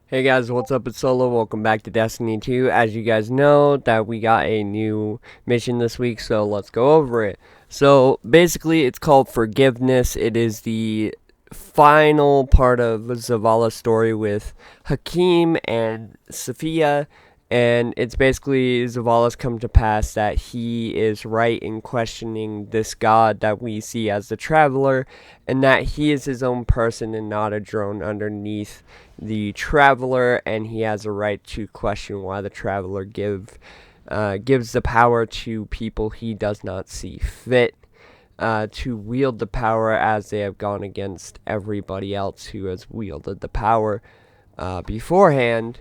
Hey guys, what's up? It's Solo. Welcome back to Destiny 2. As you guys know, that we got a new mission this week, so let's go over it. So basically, it's called Forgiveness. It is the final part of Zavala's story with Hakim and Sophia, and it's basically Zavala's come to pass that he is right in questioning this god that we see as the Traveler, and that he is his own person and not a drone underneath the Traveler, and he has a right to question why the Traveler gives the power to people he does not see fit to wield the power, as they have gone against everybody else who has wielded the power beforehand.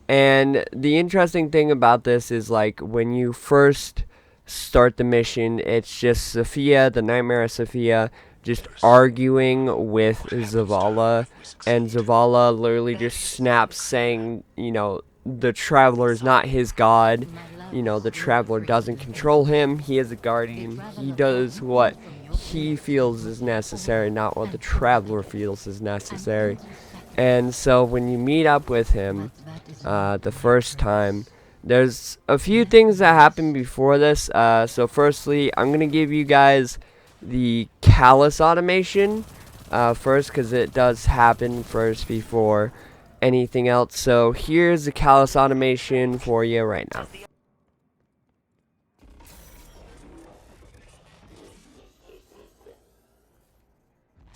And the interesting thing about this is, like, when you first start the mission, it's just Sophia, the Nightmare of Sophia, just arguing with Zavala, and Zavala literally just snaps saying, the Traveler is not his god. The Traveler doesn't control him. He is a guardian. He does what he feels is necessary, not what the Traveler feels is necessary. And so when you meet up with him the first time, there's a few things that happen before this. So firstly, I'm going to give you guys the callus automation first, because it does happen first before anything else. So here's the callus automation for you right now.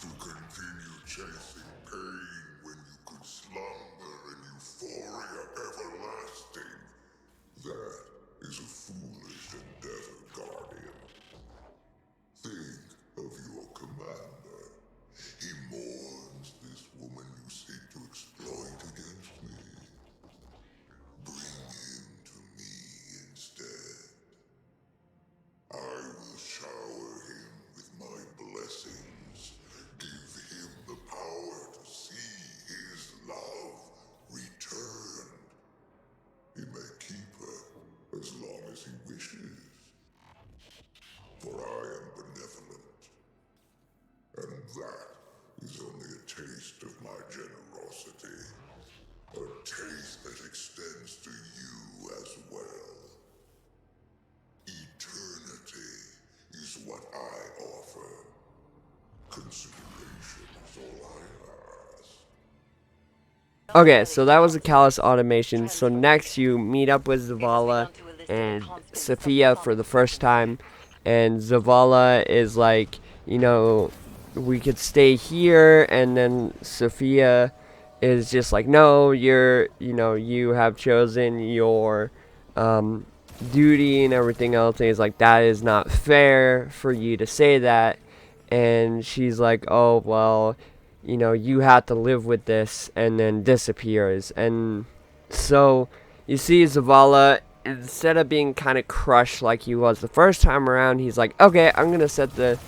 To continue chasing pain when you could slumber in euphoria everlasting. That is a foolish endeavor, Guardian. Think of your commander. He mourns this woman you seek to exploit against me. Bring him to me instead. I will shower him with my blessings. Give him the power to see his love returned. He may keep her as long as he wishes. For I am benevolent. And that is only a taste of my generosity. A taste that extends to you as well. Eternity is what I offer. Consideration is all I ask. Okay, so that was the callus automation. So next you meet up with Zavala and Sophia for the first time, and Zavala is like, we could stay here, and then Sophia is just like, no, you have chosen your duty and everything else, and he's like, that is not fair for you to say that. And she's like, oh, well, you have to live with this, and then disappears. And so you see Zavala, instead of being kind of crushed like he was the first time around, he's like, okay, I'm going to set the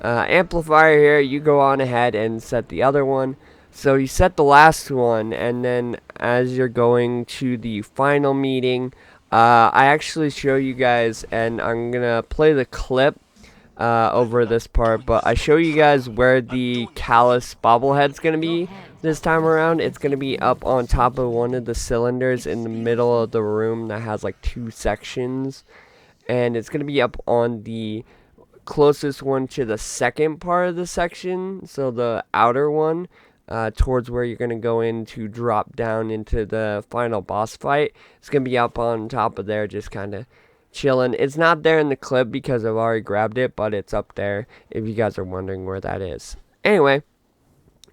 amplifier here. You go on ahead and set the other one. So you set the last one, and then as you're going to the final meeting, I actually show you guys, and I'm going to play the clip over this part, but I show you guys where the callus bobblehead's gonna be this time around. It's gonna be up on top of one of the cylinders in the middle of the room that has like two sections, and it's gonna be up on the closest one to the second part of the section, so the outer one, towards where you're going to go in to drop down into the final boss fight. It's going to be up on top of there, just kind of chilling. It's not there in the clip because I've already grabbed it, but it's up there if you guys are wondering where that is. Anyway,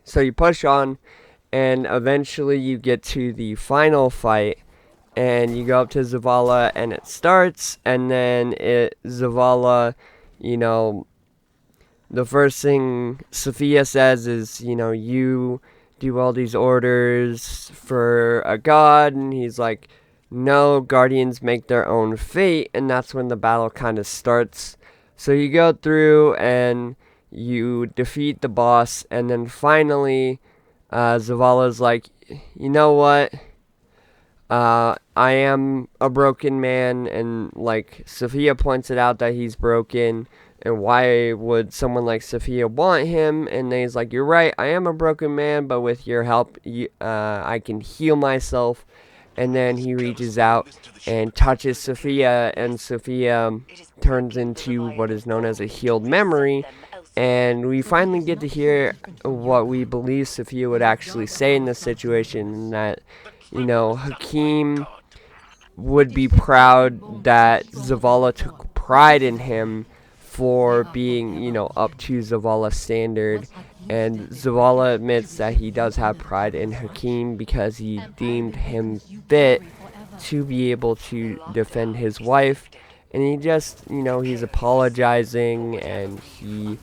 so you push on, and eventually you get to the final fight, and you go up to Zavala, and it starts, and then Zavala, the first thing Sophia says is, you do all these orders for a god, and he's like, no, guardians make their own fate, and that's when the battle kind of starts. So you go through, and you defeat the boss, and then finally, Zavala's like, you know what? I am a broken man, and like Sophia points it out that he's broken, and why would someone like Sophia want him? And then he's like, you're right, I am a broken man, but with your help, I can heal myself. And then he reaches out and touches Sophia, and Sophia turns into what is known as a healed memory. And we finally get to hear what we believe Sophia would actually say in this situation, and that, Hakim would be proud that Zavala took pride in him for being, up to Zavala's standard. And Zavala admits that he does have pride in Hakim because he deemed him fit to be able to defend his wife. And he just, he's apologizing, and he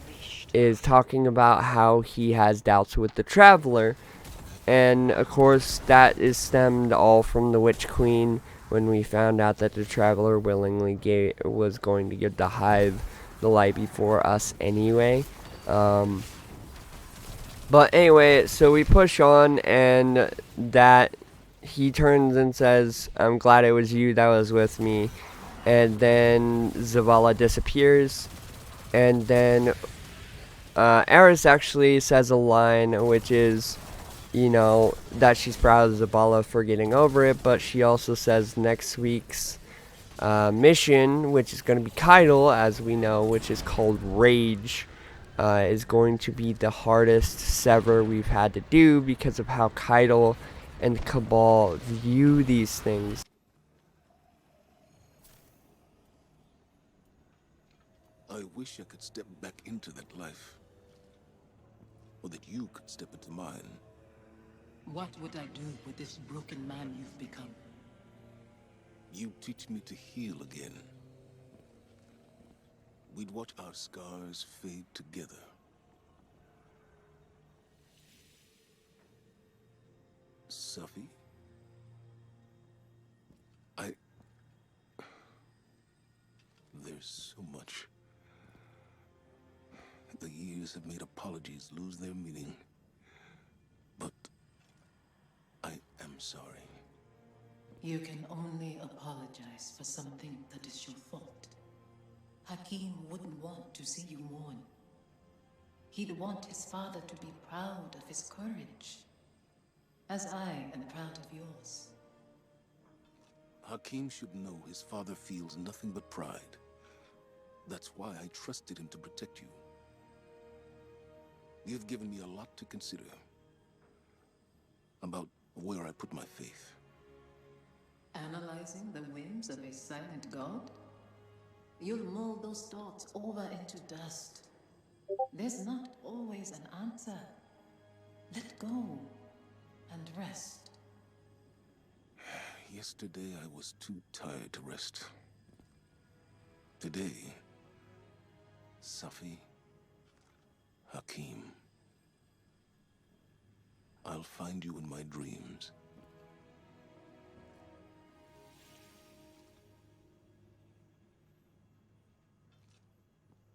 is talking about how he has doubts with the Traveler. And of course, that is stemmed all from the Witch Queen, when we found out that the Traveler willingly was going to give the Hive the light before us anyway. But anyway, so we push on, and that he turns and says, I'm glad it was you that was with me. And then Zavala disappears. And then Eris actually says a line, which is, that she's proud of Zavala for getting over it. But she also says next week's mission, which is going to be Keitel, as we know, which is called Rage, is going to be the hardest Sever we've had to do because of how Keitel and Cabal view these things. I wish I could step back into that life, or that you could step into mine. What would I do with this broken man you've become? You teach me to heal again. We'd watch our scars fade together. Sophie? There's so much. The years have made apologies lose their meaning. But I am sorry. You can only apologize for something that is your fault. Hakim wouldn't want to see you mourn. He'd want his father to be proud of his courage, as I am proud of yours. Hakim should know his father feels nothing but pride. That's why I trusted him to protect you. You've given me a lot to consider about where I put my faith. Analyzing the whims of a silent god? You'll mold those thoughts over into dust. There's not always an answer. Let go and rest. Yesterday I was too tired to rest. Today, Safi, Hakim, I'll find you in my dreams.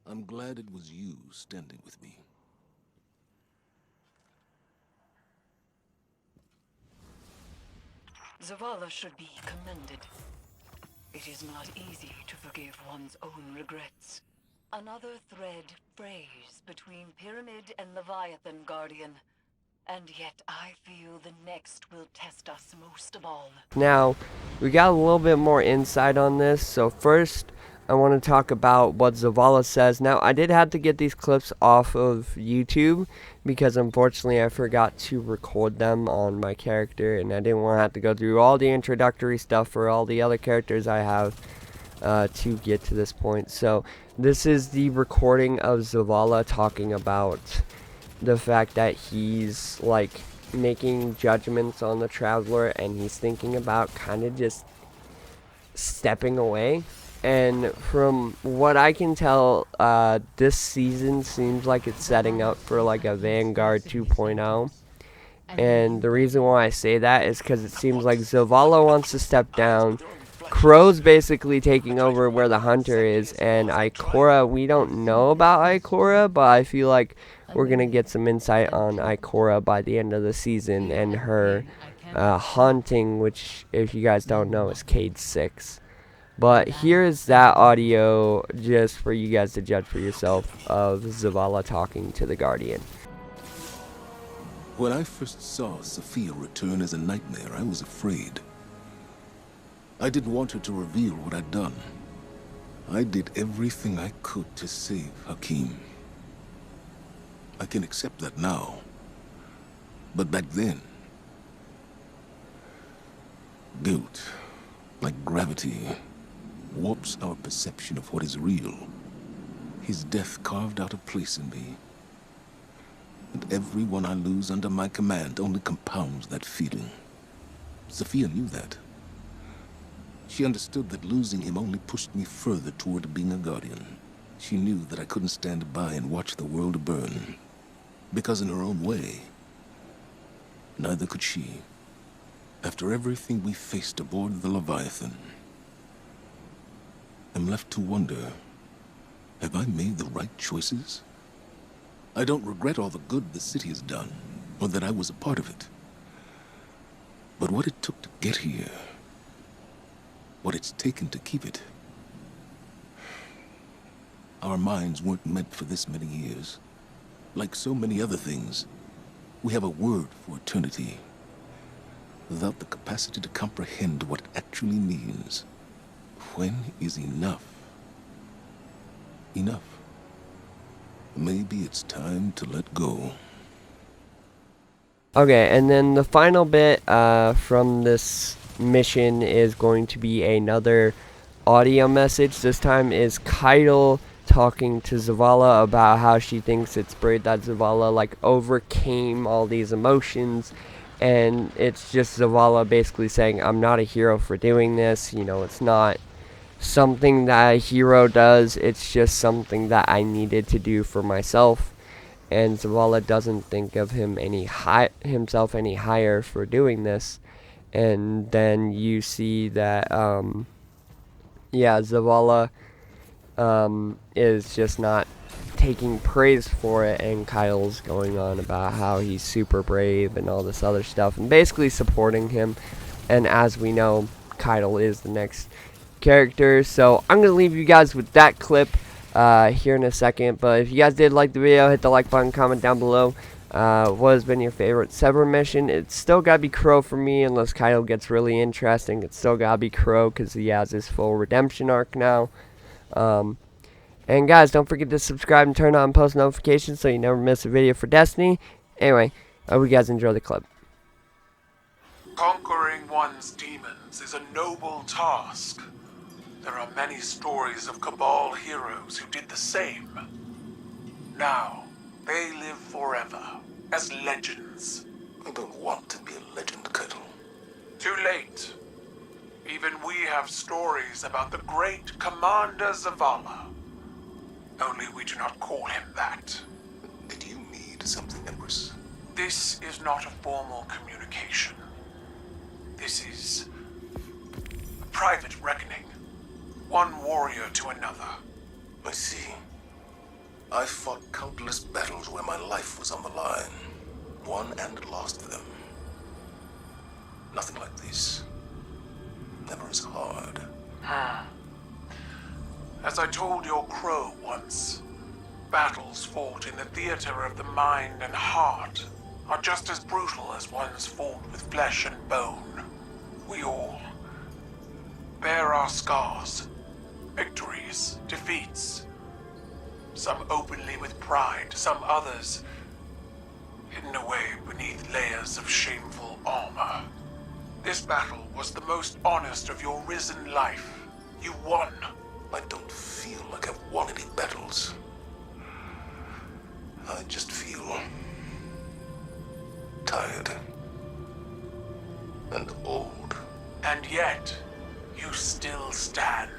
I'm glad it was you standing with me. Zavala should be commended. It is not easy to forgive one's own regrets. Another thread frays between Pyramid and Leviathan, Guardian. And yet I feel the next will test us most of all. Now, we got a little bit more insight on this. So first, I want to talk about what Zavala says. Now, I did have to get these clips off of YouTube because unfortunately I forgot to record them on my character, and I didn't want to have to go through all the introductory stuff for all the other characters I have to get to this point. So this is the recording of Zavala talking about the fact that he's like making judgments on the Traveler, and he's thinking about kind of just stepping away. And from what I can tell, this season seems like it's setting up for like a Vanguard 2.0. And the reason why I say that is because it seems like Zavala wants to step down. Crow's basically taking over where the Hunter is, and Ikora, we don't know about Ikora, but I feel like we're going to get some insight on Ikora by the end of the season and her haunting, which, if you guys don't know, is Cade 6. But here is that audio just for you guys to judge for yourself of Zavala talking to the Guardian. When I first saw Sophia return as a nightmare, I was afraid. I didn't want her to reveal what I'd done. I did everything I could to save Hakim. I can accept that now. But back then, guilt, like gravity, warps our perception of what is real. His death carved out a place in me. And everyone I lose under my command only compounds that feeling. Sophia knew that. She understood that losing him only pushed me further toward being a guardian. She knew that I couldn't stand by and watch the world burn. Because in her own way, neither could she. After everything we faced aboard the Leviathan, I'm left to wonder, have I made the right choices? I don't regret all the good the city has done, or that I was a part of it. But what it took to get here, what it's taken to keep it. Our minds weren't meant for this many years. Like so many other things, we have a word for eternity, without the capacity to comprehend what it actually means. When is enough? Enough. Maybe it's time to let go. Okay, and then the final bit from this mission is going to be another audio message. This time is Keitel talking to Zavala about how she thinks it's great that Zavala like overcame all these emotions, and it's just Zavala basically saying, I'm not a hero for doing this, you know, it's not something that a hero does, it's just something that I needed to do for myself. And Zavala doesn't think of himself any higher for doing this. And then you see that Zavala is just not taking praise for it, and Kyle's going on about how he's super brave and all this other stuff, and basically supporting him. And as we know, Kyle is the next character, so I'm gonna leave you guys with that clip here in a second. But if you guys did like the video, hit the like button, comment down below what has been your favorite Sever mission. It's still gotta be Crow for me, unless Kyle gets really interesting. It's still gotta be Crow because he has his full redemption arc now. And guys, don't forget to subscribe and turn on post notifications so you never miss a video for Destiny. Anyway, I hope you guys enjoy the clip. Conquering one's demons is a noble task. There are many stories of Cabal heroes who did the same. Now, they live forever as legends. I don't want to be a legend, Kettle. Too late. Even we have stories about the great Commander Zavala. Only we do not call him that. Did you need something, Empress? This is not a formal communication. This is a private reckoning. One warrior to another. I see. I fought countless battles where my life was on the line. Won and lost them. Nothing like this. Never as hard. As I told your Crow once, battles fought in the theater of the mind and heart are just as brutal as ones fought with flesh and bone. We all bear our scars, victories, defeats. Some openly with pride, some others hidden away beneath layers of shameful armor. This battle was the most honest of your risen life. You won. I don't feel like I've won any battles. I just feel tired and old. And yet, you still stand.